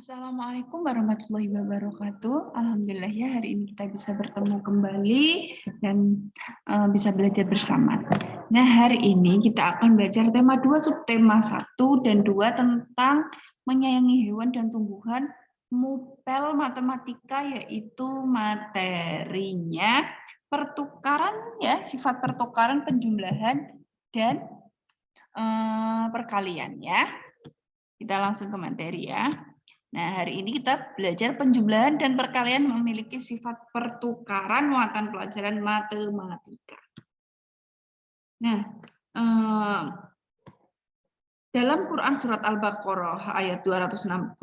Assalamualaikum warahmatullahi wabarakatuh. Alhamdulillah ya hari ini kita bisa bertemu kembali dan bisa belajar bersama. Nah hari ini kita akan belajar tema 2 subtema 1 dan 2 tentang menyayangi hewan dan tumbuhan mupel matematika, yaitu materinya pertukaran ya, sifat pertukaran, penjumlahan dan perkalian ya. Kita langsung ke materi ya. Nah, hari ini kita belajar penjumlahan dan perkalian memiliki sifat pertukaran muatan pelajaran matematika. Nah, dalam Quran Surat Al-Baqarah ayat 265,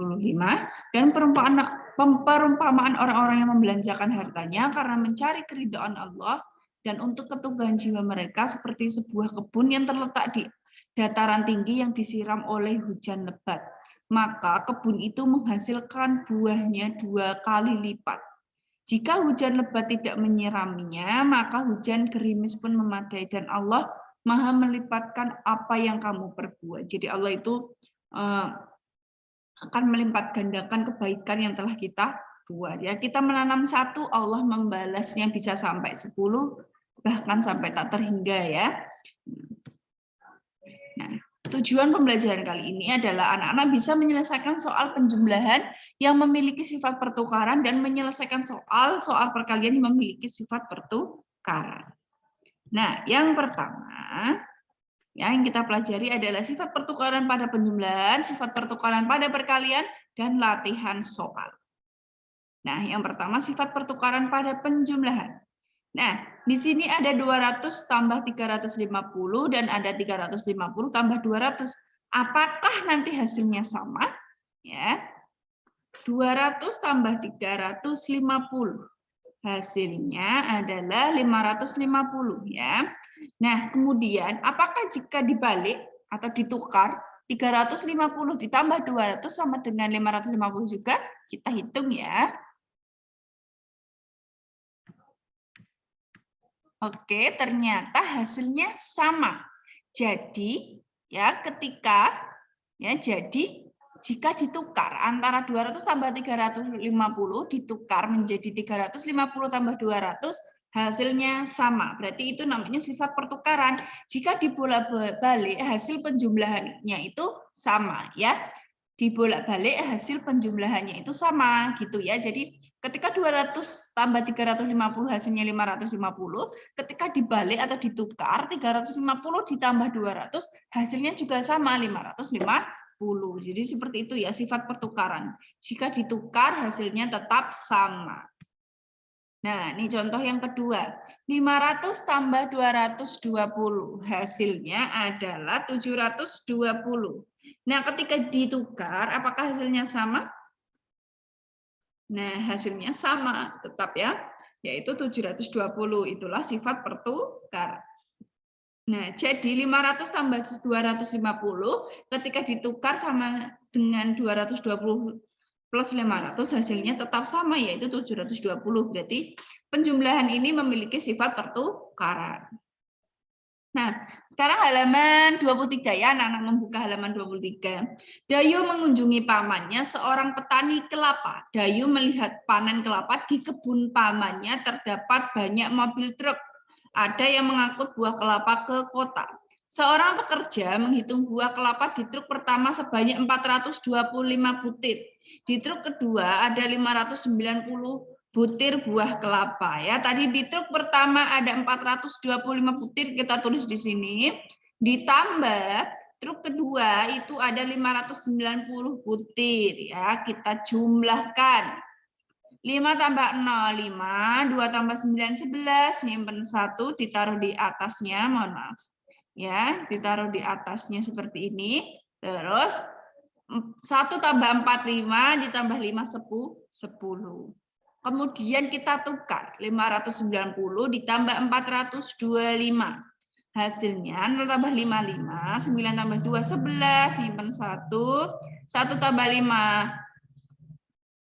dan perumpamaan orang-orang yang membelanjakan hartanya karena mencari keridhaan Allah dan untuk keteguhan jiwa mereka seperti sebuah kebun yang terletak di dataran tinggi yang disiram oleh hujan lebat. Maka kebun itu menghasilkan buahnya 2 kali lipat. Jika hujan lebat tidak menyiraminya, maka hujan gerimis pun memadai dan Allah Maha melipatkan apa yang kamu perbuat. Jadi Allah itu akan melipat gandakan kebaikan yang telah kita buat. Ya, kita menanam 1, Allah membalasnya bisa sampai 10, bahkan sampai tak terhingga ya. Nah, tujuan pembelajaran kali ini adalah anak-anak bisa menyelesaikan soal penjumlahan yang memiliki sifat pertukaran dan menyelesaikan soal perkalian yang memiliki sifat pertukaran. Nah, yang pertama yang kita pelajari adalah sifat pertukaran pada penjumlahan, sifat pertukaran pada perkalian, dan latihan soal. Nah, yang pertama sifat pertukaran pada penjumlahan. Nah, di sini ada 200 tambah 350 dan ada 350 tambah 200. Apakah nanti hasilnya sama? Ya. 200 tambah 350. Hasilnya adalah 550 ya. Nah, kemudian apakah jika dibalik atau ditukar 350 ditambah 200 sama dengan 550 juga? Kita hitung ya. Oke, ternyata hasilnya sama. Jadi, ya jadi jika ditukar antara 200 tambah 350 ditukar menjadi 350 tambah 200, hasilnya sama. Berarti itu namanya sifat pertukaran. Jika dibolak-balik hasil penjumlahannya itu sama ya. Dibolak-balik hasil penjumlahannya itu sama gitu ya. Jadi ketika 200 tambah 350 hasilnya 550, ketika dibalik atau ditukar 350 ditambah 200 hasilnya juga sama 550. Jadi seperti itu ya sifat pertukaran. Jika ditukar hasilnya tetap sama. Nah, ini contoh yang kedua. 500 tambah 220 hasilnya adalah 720. Nah, ketika ditukar apakah hasilnya sama? Nah, hasilnya sama tetap ya, yaitu 720. Itulah sifat pertukar. Nah, jadi 500 tambah 250 ketika ditukar sama dengan 220 plus 500 hasilnya tetap sama, yaitu 720. Berarti penjumlahan ini memiliki sifat pertukaran. Nah, sekarang halaman 23 ya, anak-anak membuka halaman 23. Dayu mengunjungi pamannya, seorang petani kelapa. Dayu melihat panen kelapa di kebun pamannya terdapat banyak mobil truk. Ada yang mengangkut buah kelapa ke kota. Seorang pekerja menghitung buah kelapa di truk pertama sebanyak 425 butir. Di truk kedua ada 590 butir buah kelapa ya. Tadi di truk pertama ada 425 butir, kita tulis di sini. Ditambah truk kedua itu ada 590 butir ya. Kita jumlahkan. 5 tambah 0, 5, 2 tambah 9, 11, nyimpen 1, ditaruh di atasnya, mohon maaf. Ya, ditaruh di atasnya seperti ini. Terus 1 tambah 4, 5, ditambah 5, 10. Kemudian kita tukar, 590 ditambah 425. Hasilnya 0 tambah 5, 5, 9 tambah 2, 11, simpan 1, 1 tambah 5,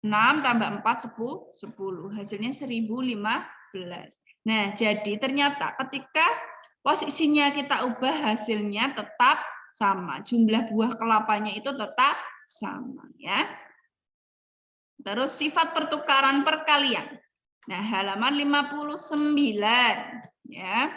6 tambah 4, 10. Hasilnya 1015. Nah, jadi ternyata ketika posisinya kita ubah hasilnya tetap sama. Jumlah buah kelapanya itu tetap sama ya. Terus sifat pertukaran perkalian. Nah, halaman 59 ya.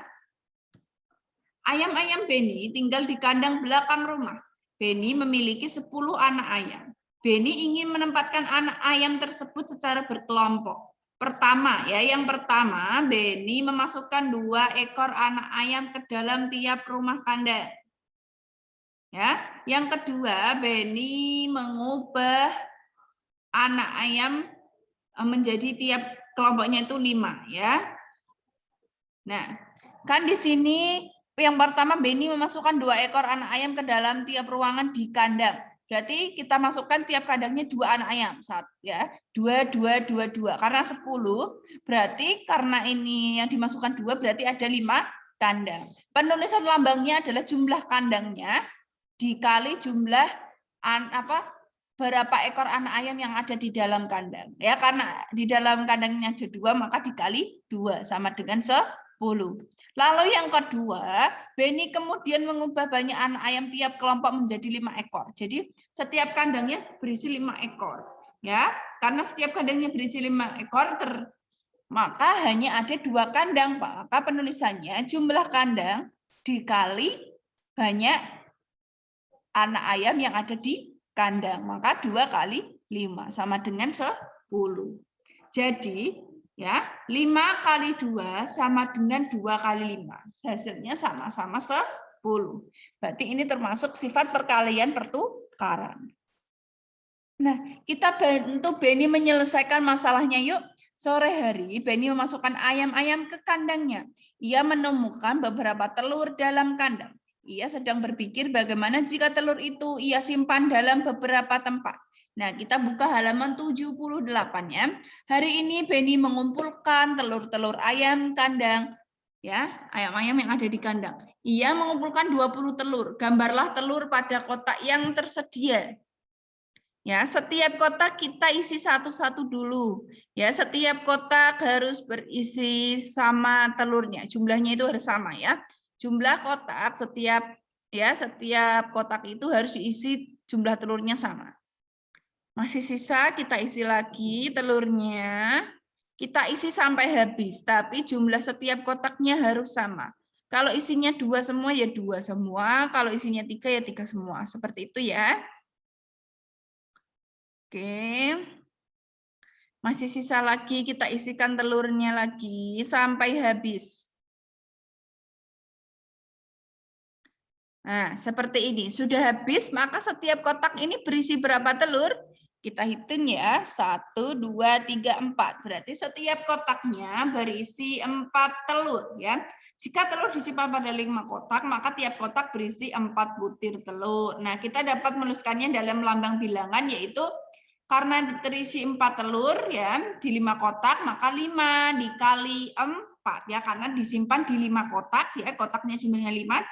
Ayam-ayam Beni tinggal di kandang belakang rumah. Beni memiliki 10 anak ayam. Beni ingin menempatkan anak ayam tersebut secara berkelompok. Pertama, ya, yang pertama, Beni memasukkan 2 ekor anak ayam ke dalam tiap rumah kandang. Ya, yang kedua, Beni mengubah anak ayam menjadi tiap kelompoknya itu 5, ya. Nah, kan di sini yang pertama Beni memasukkan 2 ekor anak ayam ke dalam tiap ruangan di kandang. Berarti kita masukkan tiap kandangnya 2 anak ayam, 1 ya. 2 2 2 2. Karena 10, berarti karena ini yang dimasukkan 2 berarti ada 5 kandang. Penulisan lambangnya adalah jumlah kandangnya dikali jumlah berapa ekor anak ayam yang ada di dalam kandang. Ya, karena di dalam kandangnya ada 2 maka dikali 2 sama dengan 10. Lalu yang kedua, Beni kemudian mengubah banyak anak ayam tiap kelompok menjadi 5 ekor. Jadi setiap kandangnya berisi 5 ekor. Ya, karena setiap kandangnya berisi 5 ekor, maka hanya ada 2 kandang. Maka penulisannya jumlah kandang dikali banyak anak ayam yang ada di kandang. Maka 2 kali 5 sama dengan 10. Jadi ya 5 kali 2 sama dengan 2 kali 5. Hasilnya sama-sama 10. Berarti ini termasuk sifat perkalian pertukaran. Nah, kita bantu Beni menyelesaikan masalahnya yuk. Sore hari, Beni memasukkan ayam-ayam ke kandangnya. Ia menemukan beberapa telur dalam kandang. Ia sedang berpikir bagaimana jika telur itu ia simpan dalam beberapa tempat. Nah, kita buka halaman 78 ya. Hari ini Beni mengumpulkan telur-telur ayam kandang. Ya, ayam-ayam yang ada di kandang. Ia mengumpulkan 20 telur. Gambarlah telur pada kotak yang tersedia. Ya, setiap kotak kita isi satu-satu dulu. Ya, setiap kotak harus berisi sama telurnya. Jumlahnya itu harus sama ya. Jumlah kotak setiap kotak itu harus diisi jumlah telurnya sama. Masih sisa kita isi lagi telurnya. Kita isi sampai habis, tapi jumlah setiap kotaknya harus sama. Kalau isinya 2 semua ya 2 semua, kalau isinya 3 ya 3 semua. Seperti itu ya. Oke. Masih sisa lagi, kita isikan telurnya lagi sampai habis. Nah, seperti ini. Sudah habis, maka setiap kotak ini berisi berapa telur? Kita hitung ya, 1, 2, 3, 4. Berarti setiap kotaknya berisi 4 telur. Ya. Jika telur disimpan pada 5 kotak, maka tiap kotak berisi 4 butir telur. Nah, kita dapat menuliskannya dalam lambang bilangan, yaitu karena terisi 4 telur ya di 5 kotak, maka 5 dikali 4 ya, karena disimpan di 5 kotak ya, kotaknya jumlahnya 5.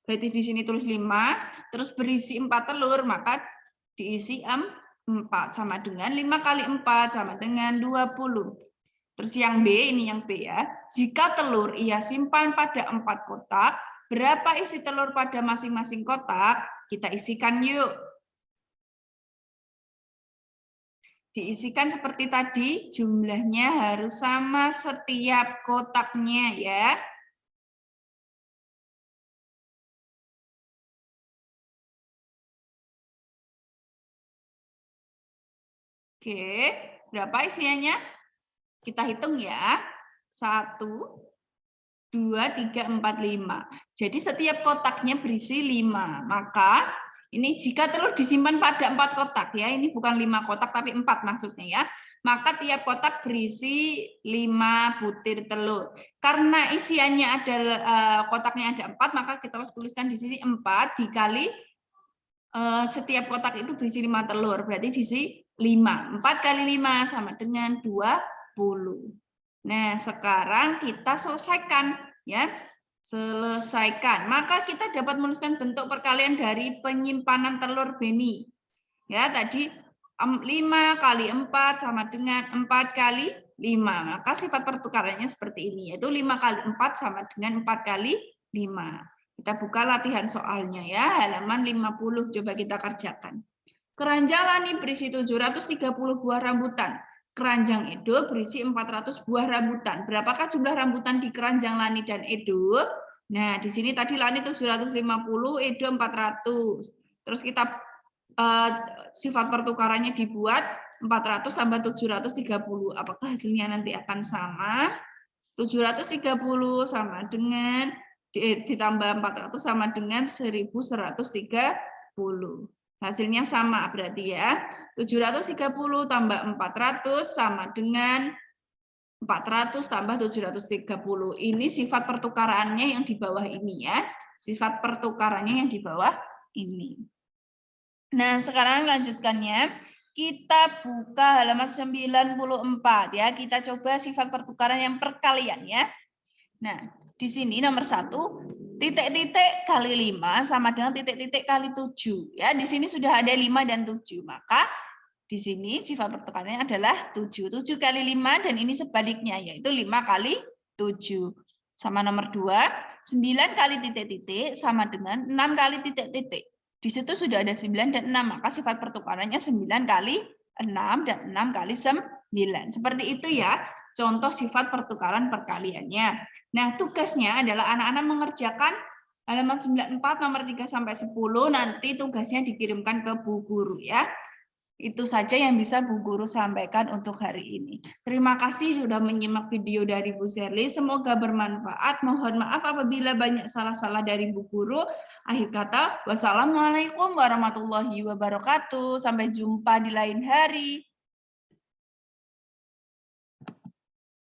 Berarti di sini tulis 5, terus berisi 4 telur, maka diisi 4 sama dengan 5 kali 4 sama dengan 20. Terus yang B, ini yang B ya. Jika telur ia simpan pada 4 kotak, berapa isi telur pada masing-masing kotak? Kita isikan yuk. Diisikan seperti tadi, jumlahnya harus sama setiap kotaknya ya. Oke, berapa isiannya? Kita hitung ya. 1, 2, 3, 4, 5. Jadi setiap kotaknya berisi 5. Maka ini jika telur disimpan pada 4 kotak ya, ini bukan 5 kotak tapi 4 maksudnya ya. Maka tiap kotak berisi 5 butir telur. Karena isiannya ada kotaknya ada 4, maka kita harus tuliskan di sini 4 dikali setiap kotak itu berisi 5 telur. Berarti diisi 5. 4 kali 5 sama dengan 20. Nah, sekarang kita selesaikan ya. Selesaikan. Maka kita dapat menuliskan bentuk perkalian dari penyimpanan telur Beni. Ya, tadi 5 kali 4 sama dengan 4 kali 5. Maka sifat pertukarannya seperti ini, yaitu 5 kali 4 sama dengan 4 kali 5. Kita buka latihan soalnya ya, halaman 50. Coba kita kerjakan. Keranjang Lani berisi 730 buah rambutan. Keranjang Edo berisi 400 buah rambutan. Berapakah jumlah rambutan di keranjang Lani dan Edo? Nah, di sini tadi Lani 750, Edo 400. Terus kita sifat pertukarannya dibuat 400 tambah 730. Apakah hasilnya nanti akan sama? 730 sama dengan ditambah 400 sama dengan 1130. Hasilnya sama berarti ya. 730 tambah 400 sama dengan 400 tambah 730. Ini sifat pertukarannya yang di bawah ini ya. Sifat pertukarannya yang di bawah ini. Nah, sekarang lanjutkannya. Kita buka halaman 94 ya. Kita coba sifat pertukaran yang perkalian ya. Nah, di sini nomor 1, titik-titik kali 5 sama dengan titik-titik kali 7. Ya, di sini sudah ada 5 dan 7. Maka di sini sifat pertukarannya adalah 7. 7 kali 5 dan ini sebaliknya yaitu 5 kali 7. Sama nomor 2, 9 kali titik-titik sama dengan 6 kali titik-titik. Di situ sudah ada 9 dan 6, maka sifat pertukarannya 9 kali 6 dan 6 kali 9. Seperti itu ya, contoh sifat pertukaran perkaliannya. Nah, tugasnya adalah anak-anak mengerjakan halaman 94 nomor 3 sampai 10, nanti tugasnya dikirimkan ke Bu Guru ya. Itu saja yang bisa Bu Guru sampaikan untuk hari ini. Terima kasih sudah menyimak video dari Bu Sherly. Semoga bermanfaat. Mohon maaf apabila banyak salah-salah dari Bu Guru. Akhir kata, wassalamualaikum warahmatullahi wabarakatuh. Sampai jumpa di lain hari.